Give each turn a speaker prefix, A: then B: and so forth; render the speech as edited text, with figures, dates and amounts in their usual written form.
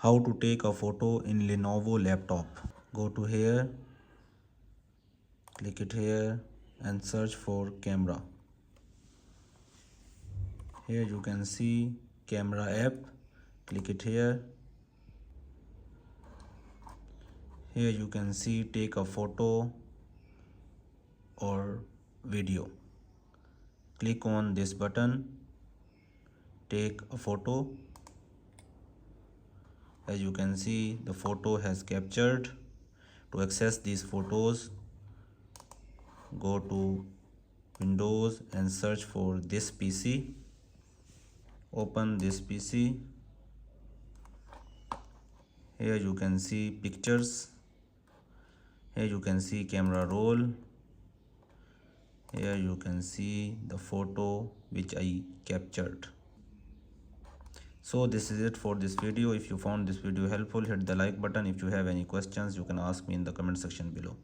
A: How to take a photo in Lenovo laptop. Go to here, click it here and search for camera. Here you can see camera app, click it here. Here you can see take a photo or video. Click on this button, take a photo. As you can see, the photo has captured. To access these photos, go to Windows and search for this PC. Open this PC. Here you can see pictures. Here you can see camera roll. Here you can see the photo which I captured. So this is it for this video. If you found this video helpful, hit the like button. If you have any questions, you can ask me in the comment section below.